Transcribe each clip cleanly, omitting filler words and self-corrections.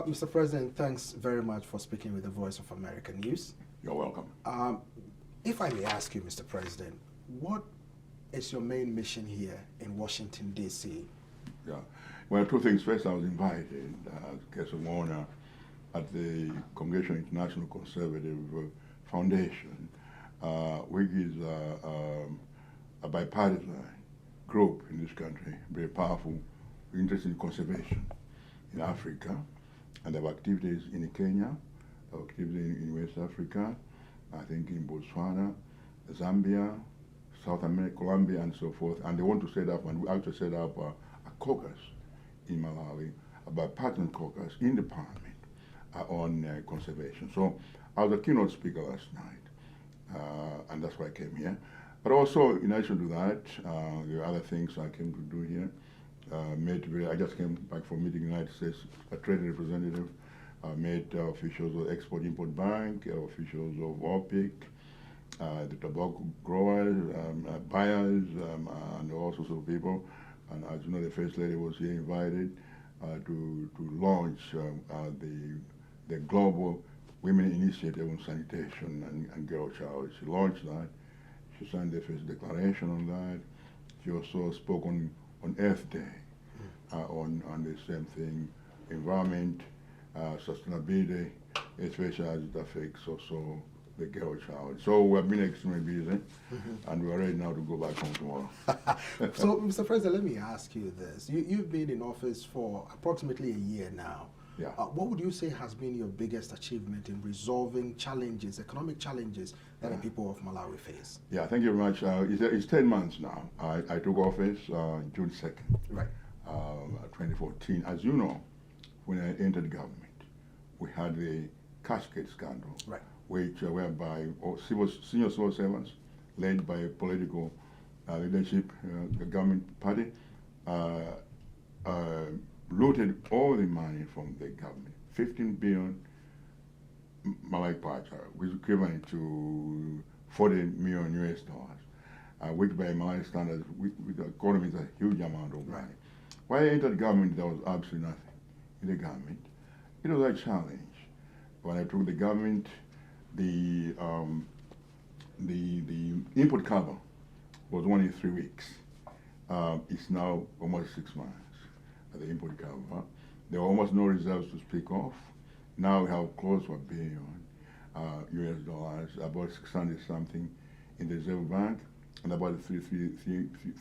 Mr. President, thanks very much for speaking with the Voice of America News. You're welcome. If I may ask you, Mr. President, what is your main mission here in Washington, D.C.? Yeah. Well, two things. First, I was invited as guest of honor at the Congressional International Conservative Foundation, which is a bipartisan group in this country, very powerful, interested in conservation in Africa, and they have activities in Kenya, activities in West Africa, I think in Botswana, Zambia, South America, Colombia, and so forth. And they want to set up, and we actually set up a caucus in Malawi, a bipartisan caucus in the parliament on conservation. So I was a keynote speaker last night, and that's why I came here. But also, in addition to that, there are other things I came to do here. I just came back from meeting the United States, a trade representative, met officials of Export-Import Bank, officials of OPIC, the tobacco growers, buyers, and all sorts of people. And as you know, the First Lady was here invited to launch the Global Women Initiative on Sanitation and Girl Child. She launched that. She signed the first declaration on that. She also spoke on Earth Day, on the same thing, environment, sustainability, especially as it affects also the girl child. So we've been extremely busy, and we're ready now to go back home tomorrow. So, Mr. President, let me ask you this. You've been in office for approximately a year now. Yeah. What would you say has been your biggest achievement in resolving challenges, economic challenges that the people of Malawi face? Yeah, thank you very much. It's 10 months now. I took office June 2nd, Right. 2014. As you know, when I entered government, we had the cascade scandal, Right. which whereby senior civil servants, led by political leadership, the government party, looted all the money from the government, 15 billion Malawi kwacha, which is equivalent to 40 million US dollars, which by Malawi standards, with the economy is a huge amount of money. Right. When I entered government, there was absolutely nothing in the government. It was a challenge. When I took the government, the input cover was only 3 weeks. It's now almost 6 months. The input cover. There were almost no reserves to speak of. Now we have close to $1 billion US dollars, about 600 something in the Reserve Bank, and about 3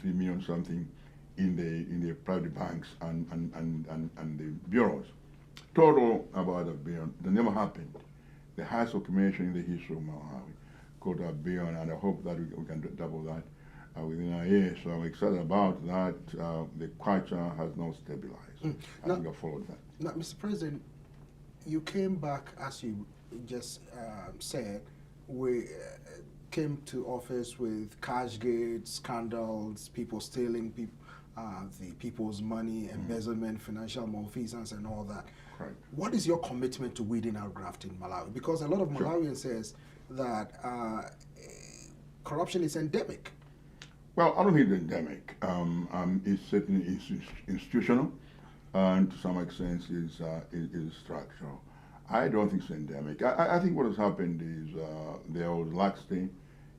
million something in the private banks and the bureaus. Total about $1 billion. That never happened. The highest accumulation in the history of Malawi, got $1 billion, and I hope that we can double that within a year. So I'm excited about that. The kwacha has now stabilized. I think I followed that. Now, Mr. President, you came back, as you just said, we came to office with cashgate scandals, people stealing the people's money, embezzlement, financial malfeasance, and all that. Right. What is your commitment to weeding out graft in Malawi? Because a lot of Malawians says that corruption is endemic. Well, I don't think it's endemic. It's certainly institutional, and to some extent is structural. I don't think it's endemic. I think what has happened is there was laxity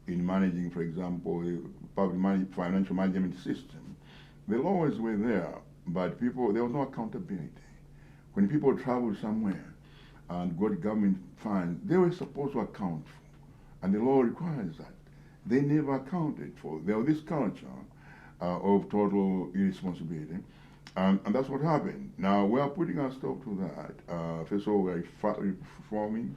in managing, for example, the public financial management system. The laws were there, but there was no accountability. When people travel somewhere and got government funds, they were supposed to account for, and the law requires that. They never accounted for. There was this culture of total irresponsibility, and that's what happened. Now, we are putting our stop to that. First of all, we are reforming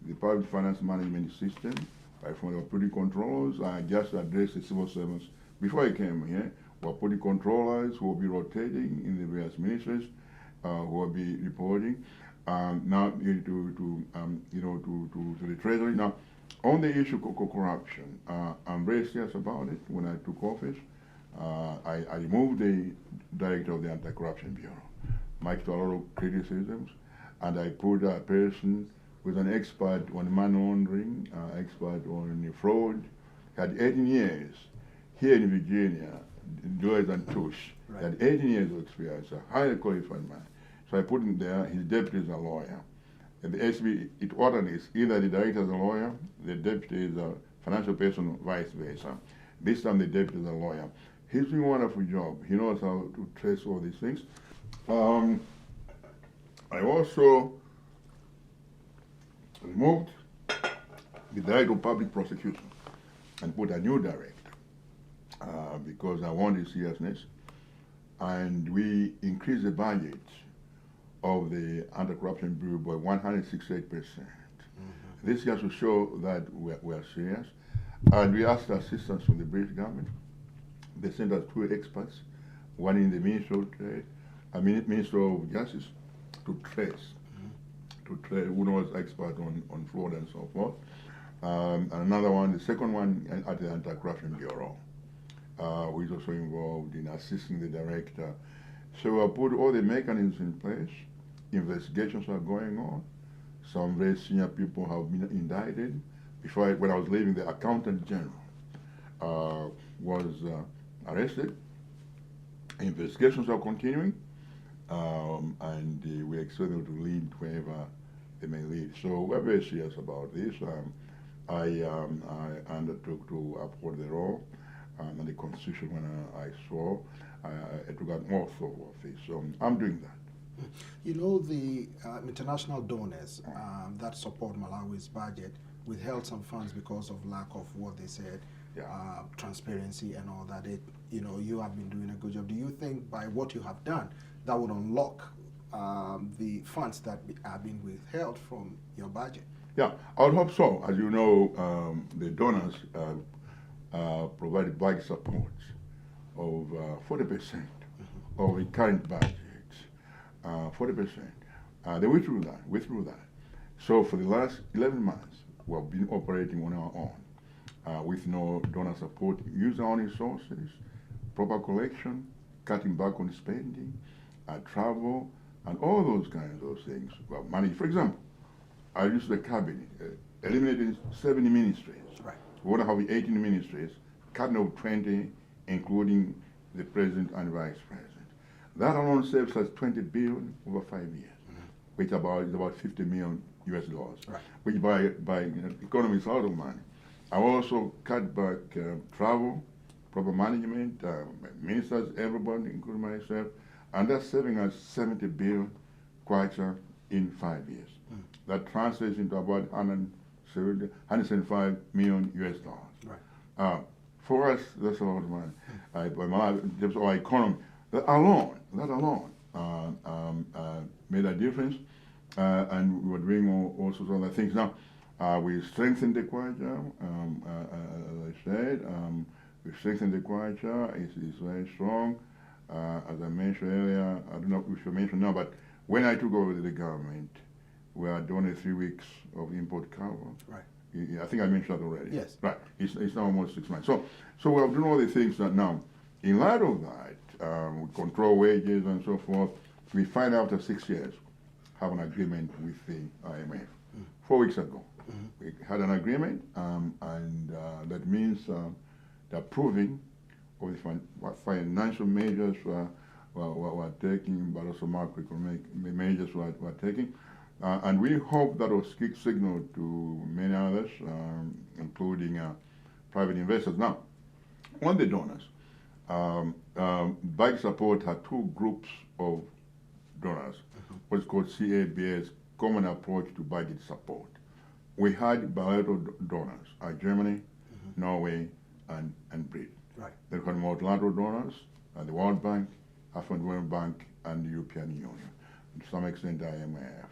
the public finance management system by putting controllers. I just addressed the civil servants before I came here. We're putting controllers who will be rotating in the various ministries, who will be reporting. Now to the Treasury. Now, on the issue of corruption, I'm very serious about it. When I took office, I removed the director of the Anti-Corruption Bureau, much to a lot of criticisms, and I put a person who's an expert on money laundering, expert on fraud, had 18 years here in Virginia, Deloitte and Touche. Right. Had 18 years of experience, a highly qualified man. So I put him there. His deputy is a lawyer. And the SB, it alternates. Either the director is a lawyer, the deputy is a financial person, vice versa. This time the deputy is a lawyer. He's doing a wonderful job. He knows how to trace all these things. I also removed the director of public prosecution and put a new director because I wanted seriousness. And we increased the budget of the Anti-Corruption Bureau by 168%. This has to show that we're serious. And we asked assistance from the British government. They sent us 2 experts, one in the Ministry of Trade, Minister of Justice, to trace, who knows expert on fraud and so forth. And another one, the second one at the Anti-Corruption Bureau, who is also involved in assisting the director. So I put all the mechanisms in place. Investigations are going on. Some very senior people have been indicted. When I was leaving, the Accountant General was arrested. Investigations are continuing, and we expect them to lead wherever they may lead. So we're very serious about this. I undertook to uphold the law and the Constitution when I saw. I took out more thorough of this. So I'm doing that. You know, the international donors that support Malawi's budget withheld some funds because of lack of what they said, transparency and all that. You have been doing a good job. Do you think by what you have done, that would unlock the funds that are being withheld from your budget? Yeah, I would hope so. As you know, the donors provided budget support of 40% of the current budget. 40%. They withdrew that. So for the last 11 months, we've been operating on our own with no donor support, using our own resources, proper collection, cutting back on spending, travel, and all those kinds of things. Well, money, for example, I used the cabinet, eliminating 70 ministries. Right. We want to have 18 ministries, cutting off 20, including the president and vice president. That alone saves us 20 billion over 5 years, which is about 50 million US dollars, right. Which by economy is a lot of money. I also cut back travel, proper management, ministers, everybody, including myself, and that's saving us 70 billion kwacha in 5 years. That translates into about 175 million US dollars. Right. For us, that's a lot of money. In terms of our economy, that alone made a difference, and we were doing all sorts of other things. Now, we strengthened the kwacha, as I said. We strengthened the kwacha. It's very strong. As I mentioned earlier, I don't know if you mentioned now, but when I took over the government, we are doing 3 weeks of import cover. Right. I think I mentioned that already. Yes. Right. It's now almost 6 months. So we're doing all the things that now. In light of that, we control wages and so forth. We find out after 6 years, have an agreement with the IMF. 4 weeks ago, we had an agreement, and that means the approving of the financial measures we're taking, but also macroeconomic measures we're taking. And we hope that will signal to many others, including private investors. Now, on the donors, budget support had 2 groups of donors, what's called CABS, Common Approach to Budget Support. We had bilateral donors, Germany, Norway, and Britain. Right. Then we had multilateral donors, the World Bank, African Development Bank, and the European Union, and to some extent IMF.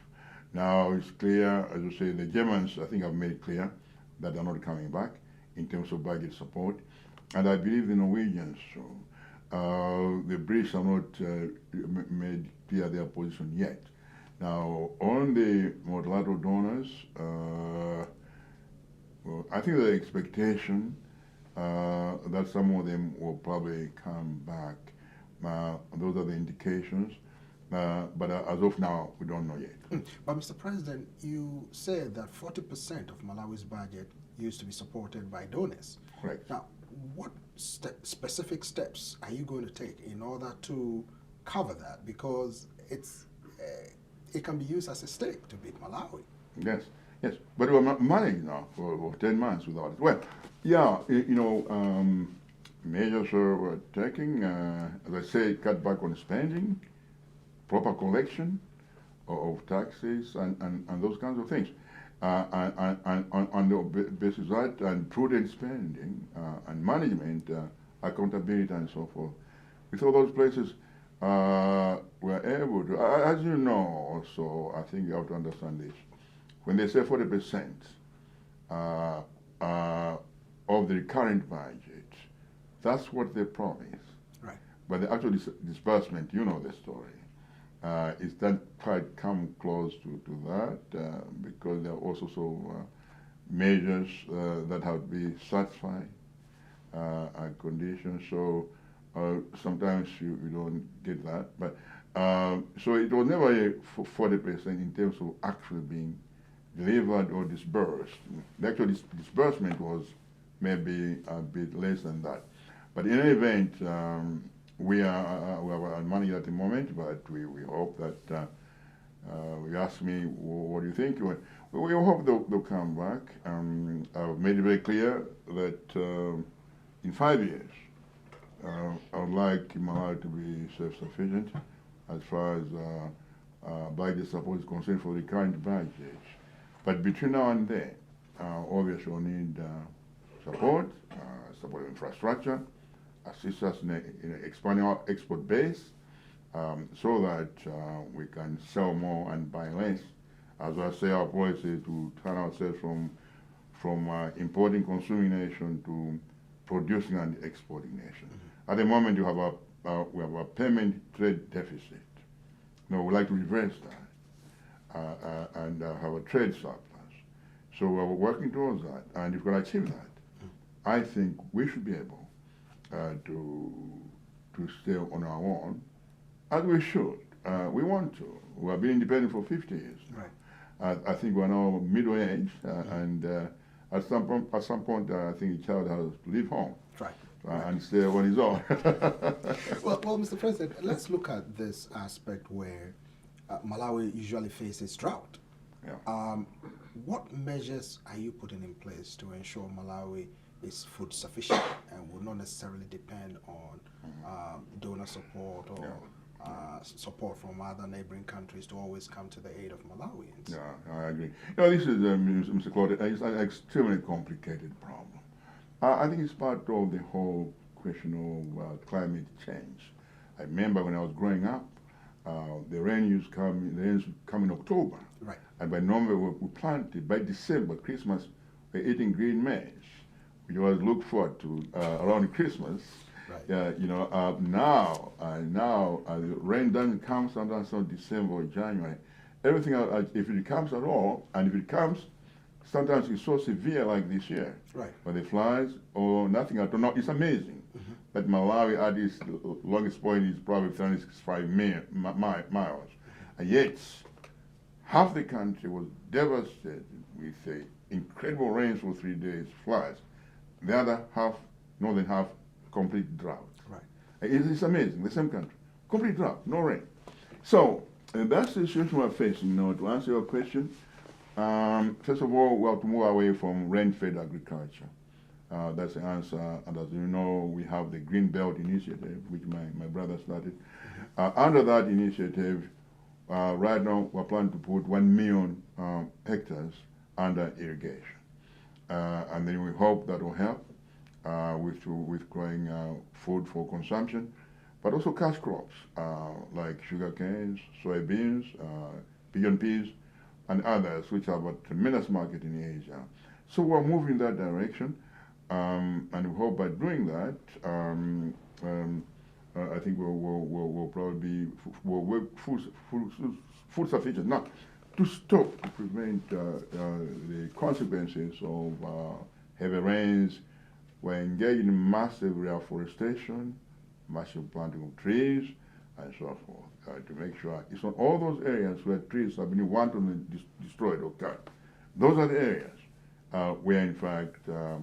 Now it's clear, as you say, the Germans, I think, have made it clear that they're not coming back in terms of budget support. And I believe the Norwegians, the British have not made clear their position yet. Now, on the multilateral donors, I think the expectation that some of them will probably come back. Those are the indications. But as of now, we don't know yet. But Mr. President, you said that 40% of Malawi's budget used to be supported by donors. Correct. Now, what specific steps are you going to take in order to cover that? Because it's it can be used as a stake to beat Malawi. Yes, yes. But we were managed now for 10 months without it. Well, yeah, measures were taking, as I say, cut back on spending, proper collection of taxes, and those kinds of things. And on the basis of that, and prudent spending, and management, accountability, and so forth. With all those places, we're able to, as you know, also, I think you have to understand this. When they say 40% of the current budget, that's what they promise. Right. But the actual disbursement, you know the story. It's not quite come close to that because there are also measures that have to be satisfied conditions. So sometimes you don't get that. But so it was never a 40% in terms of actually being delivered or disbursed. The actual disbursement was maybe a bit less than that. But in any event, we have money at the moment, but we hope that, you ask me, what do you think? We hope they'll come back. I've made it very clear that in 5 years, I would like Malawi to be self-sufficient as far as budget support is concerned for the current budget. But between now and then, obviously we'll need support infrastructure, assist us in expanding our export base, so that we can sell more and buy less. As I say, our policy is to turn ourselves from importing, consuming nation to producing and exporting nation. Mm-hmm. At the moment, we have a payment trade deficit. No, we'd like to reverse that and have a trade surplus. So we're working towards that, and if we can achieve that, I think we should be able to stay on our own, as we should. We want to. We have been independent for 50 years. Right. I think we're now middle age, and at some point, I think a child has to leave home. Right. And stay on his own. well, Mr. President, let's look at this aspect where Malawi usually faces drought. Yeah. What measures are you putting in place to ensure Malawi is food sufficient and will not necessarily depend on donor support or support from other neighboring countries to always come to the aid of Malawians? Yeah, I agree. This is, Mr. Claude, it's an extremely complicated problem. I think it's part of the whole question of climate change. I remember when I was growing up, the rains come in October. Right. And by November we planted. By December, Christmas, we're eating green maize, which you always look forward to around Christmas. Right. Now the rain doesn't come sometimes until December or January. Everything, if it comes at all, and if it comes, sometimes it's so severe like this year. Right. But the floods or nothing at all. No, it's amazing. Mm-hmm. That Malawi at its longest point is probably 365 miles. And yet, half the country was devastated with incredible rains for 3 days, floods. The other half, northern half, complete drought. Right. It's amazing, the same country. Complete drought, no rain. So, that's the situation we're facing now. To answer your question, first of all, we have to move away from rain-fed agriculture. That's the answer. And as you know, we have the Green Belt Initiative, which my brother started. Under that initiative, right now, we're planning to put 1 million hectares under irrigation. And then we hope that will help with growing food for consumption, but also cash crops like sugar canes, soybeans, pigeon peas, and others, which have a tremendous market in Asia. So we're moving in that direction, and we hope by doing that, I think we'll probably be food sufficient. Now, to stop, to prevent the consequences of heavy rains, we're engaged in massive reforestation, massive planting of trees, and so forth, to make sure it's on all those areas where trees have been wantonly destroyed or cut. Those are the areas where, in fact, the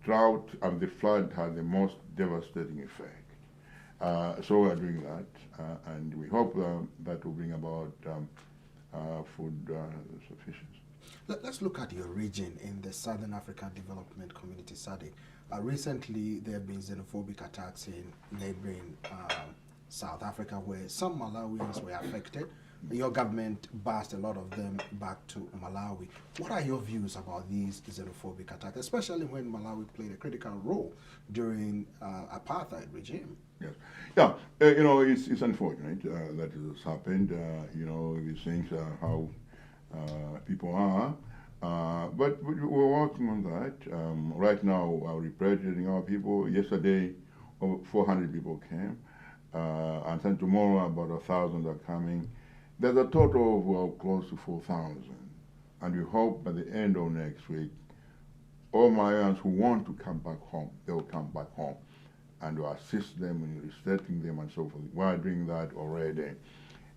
drought and the flood had the most devastating effect. So we're doing that, and we hope that will bring about food sufficiency. Let's look at your region in the Southern African Development Community, SADC. Recently, there have been xenophobic attacks in neighboring South Africa where some Malawians were affected. Your government bussed a lot of them back to Malawi. What are your views about these xenophobic attacks, especially when Malawi played a critical role during apartheid regime? Yes. Yeah, you know, it's unfortunate that it has happened. You know, these things are how people are. But we're working on that. Right now, we're repatriating our people. Yesterday, over 400 people came. And then tomorrow, about 1,000 are coming. There's a total of close to 4,000. And we hope by the end of next week, all Malawians who want to come back home, they'll come back home. And we'll assist them in resettling them and so forth. We're doing that already.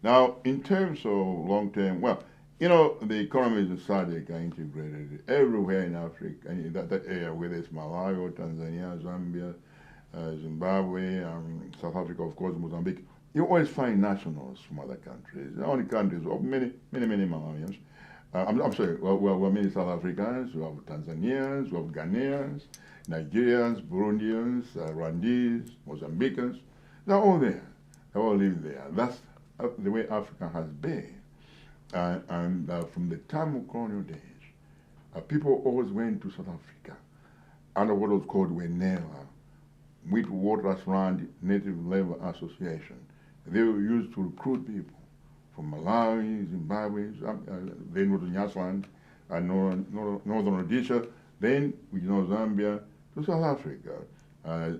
Now, in terms of long-term, well, you know, the economies of SADC are integrated everywhere in Africa, in that area, whether it's Malawi, Tanzania, Zambia, Zimbabwe, South Africa, of course, Mozambique. You always find nationals from other countries. The only countries of many Malawians. I'm sorry, we have many South Africans, we have Tanzanians, we have Ghanaians, Nigerians, Burundians, Rwandese, Mozambicans. They're all there. They all live there. That's the way Africa has been. And from the time of colonial days, people always went to South Africa under what was called Wenela, Witwatersrand Native Labor Association. They were used to recruit people from Malawi, Zimbabwe, then was Nyasaland, Northern Rhodesia, then we know Zambia, to South Africa,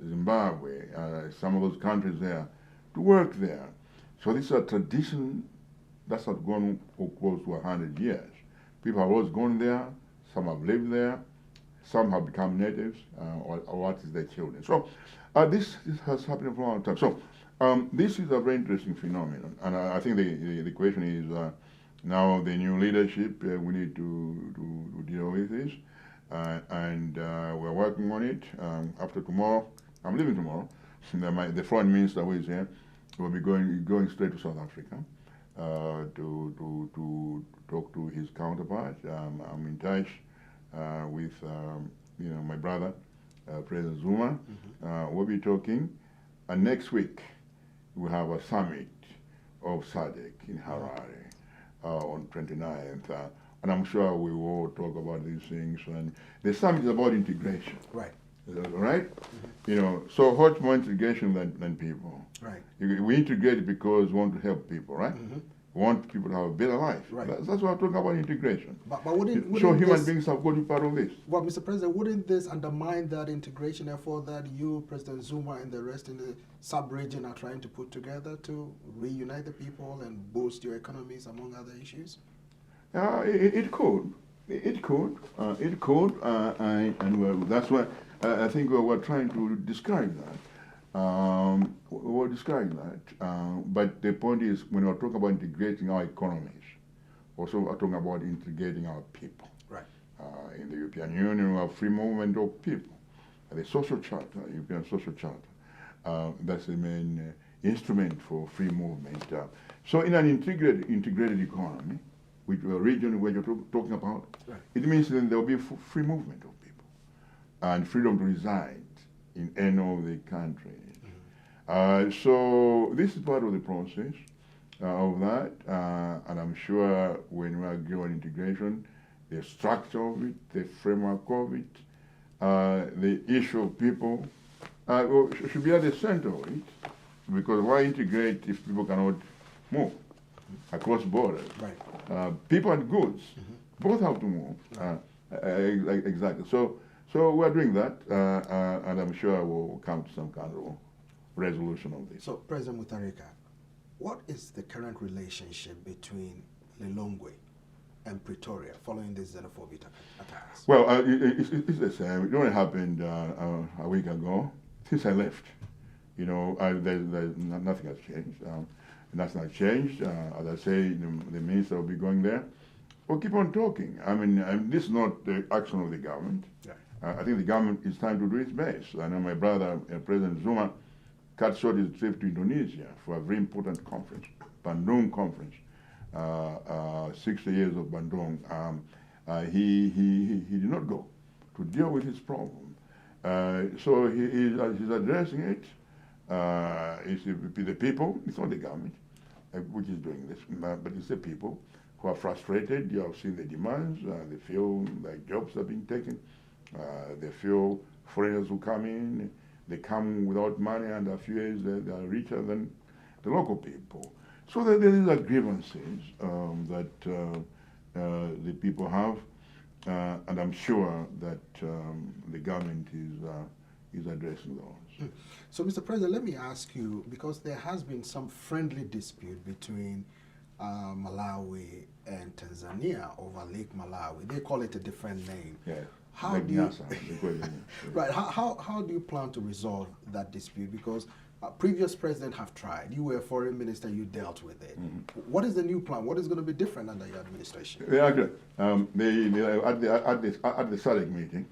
Zimbabwe, some of those countries there, to work there. So this is a tradition that's not gone for close to 100 years. People have always gone there, some have lived there, some have become natives, or what is their children. So this has happened for a long time. So this is a very interesting phenomenon, and I think the question is now the new leadership, we need to deal with this, and we're working on it. After tomorrow, I'm leaving tomorrow. The foreign minister who is here will be going straight to South Africa to talk to his counterpart. I'm in touch with you know, my brother, President Zuma. We'll be talking, and next week we have a summit of SADC in Harare on 29th, and I'm sure we will talk about these things. And the summit is about integration. Right. Right? You know, so what's more integration than people? Right. We integrate because we want to help people, right? We want people to have a better life. Right. That's why I'm talking about integration. But wouldn't so human this, beings have got to be part of this. well, Mr. President, wouldn't this undermine that integration effort that you, President Zuma, and the rest in the sub-region are trying to put together to reunite the people and boost your economies, among other issues? It could. It could. And that's why I think we're trying to describe that. We're describing that. But the point is, when we're talking about integrating our economies, also we're talking about integrating our people. Right. In the European Union, we have free movement of people. The social charter, European social charter, that's the main instrument for free movement. So in an integrated economy, which a region where you're talking about, right, it means that there will be free movement of people and freedom to reside in any of the countries. So this is part of the process of that, and I'm sure when we agree on integration, the structure of it, the framework of it, the issue of people should be at the center of it, because why integrate if people cannot move across borders? Right. People and goods both have to move. Right. Exactly. So we're doing that, and I'm sure we'll come to some kind of resolution of this. So, President Mutharika, what is the current relationship between Lilongwe and Pretoria following these xenophobic attacks? Well, it's the same. It only happened a week ago, since I left. You know, there's nothing has changed. Nothing has changed. As I say, the minister will be going there. We'll keep on talking. I mean, this is not the action of the government. Yeah. I think the government is trying to do its best. I know my brother, President Zuma, cut short his trip to Indonesia for a very important conference, Bandung conference, 60 years of Bandung. He did not go to deal with his problem. So he's addressing it. It's the people, it's not the government which is doing this, but it's the people who are frustrated. You have seen the demands. They feel like jobs are being taken. They feel foreigners who come in, they come without money, and a few years they are richer than the local people. So there is a grievances that the people have, and I'm sure that the government is addressing those. So, Mr. President, let me ask you, because there has been some friendly dispute between Malawi and Tanzania over Lake Malawi. They call it a different name. Yes. How like do you, NASA, right? How do you plan to resolve that dispute? Because previous presidents have tried. You were a foreign minister. You dealt with it. Mm-hmm. What is the new plan? What is going to be different under your administration? Yeah, actually, at the SADC meeting,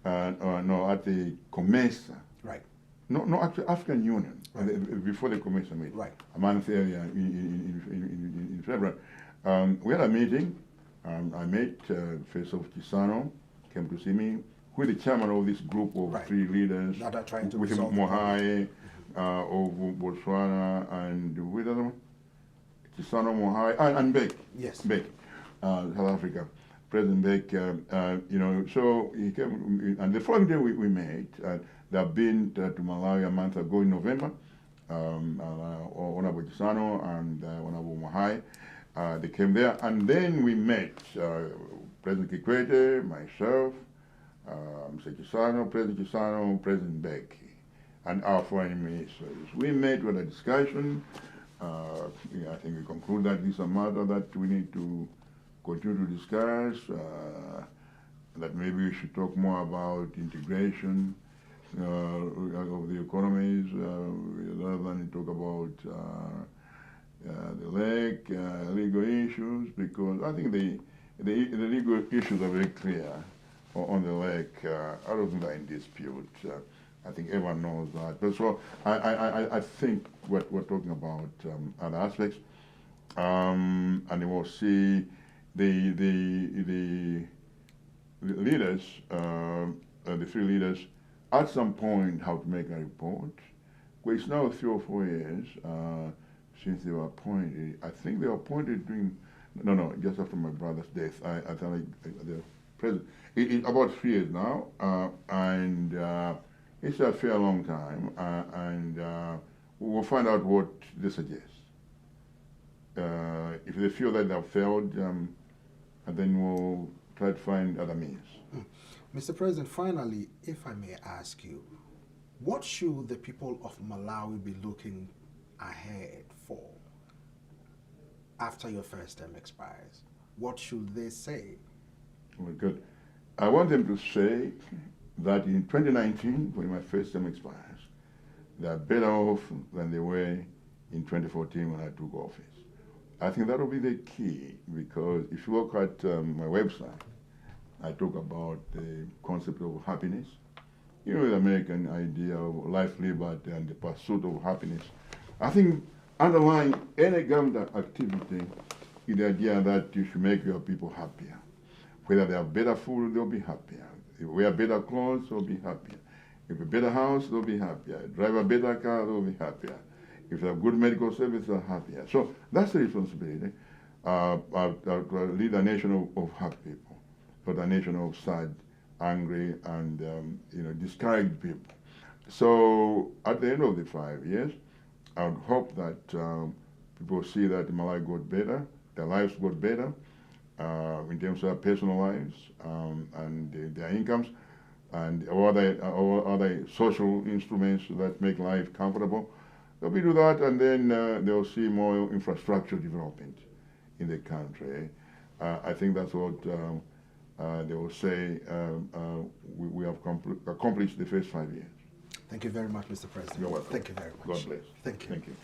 no, at the COMESA. Right. No, actually, African Union, right. Before the COMESA meeting, right. a month earlier in February. We had a meeting. I met Face of Chisano, came to see me, who is the chairman of this group of right. 3 leaders, that are trying to with Mohai of Botswana, and with other one? Chisano, Mohai, and Beck. Yes. Beck, South Africa. President Beck, so he came, and the following day we met. They have been to Malawi a month ago in November. Honorable Chisano and Honorable Mohai. They came there, and then we met President Kikwete, myself, Mr. Chisano, President Beck, and our foreign ministers. We met with a discussion. I think we concluded that this is a matter that we need to continue to discuss, that maybe we should talk more about integration of the economies, rather than talk about the lake, legal issues, because I think the legal issues are very clear on the lake. I don't think they're in dispute. I think everyone knows that. But so I think what we're talking about other aspects, and we'll see the leaders, the 3 leaders, at some point have to make a report. Well, it's now 3 or 4 years since they were appointed. I think they were appointed during, just after my brother's death. I think the president, about 3 years now, and it's a fair long time, and we'll find out what they suggest. If they feel that they've failed, and then we'll try to find other means. Mr. President, finally, if I may ask you, what should the people of Malawi be looking ahead for after your first term expires? What should they say? Well, good. I want them to say that in 2019, when my first term expires, they are better off than they were in 2014 when I took office. I think that will be the key, because if you look at my website, I talk about the concept of happiness. You know, the American idea of life, liberty, and the pursuit of happiness. I think underlying any government activity is the idea that you should make your people happier. Whether they have better food, they'll be happier. If they wear better clothes, they'll be happier. If a better house, they'll be happier. Drive a better car, they'll be happier. If they have good medical service, they're happier. So that's the responsibility. Lead a nation of happy people, not a nation of sad, angry, and discouraged people. So at the end of the 5 years, I would hope that people see that Malawi got better, their lives got better, in terms of their personal lives and their incomes, and all other social instruments that make life comfortable. They'll do that, and then they'll see more infrastructure development in the country. I think that's what they will say we have accomplished the first 5 years. Thank you very much, Mr. President. You're welcome. Thank you very much. God bless. Thank you. Thank you.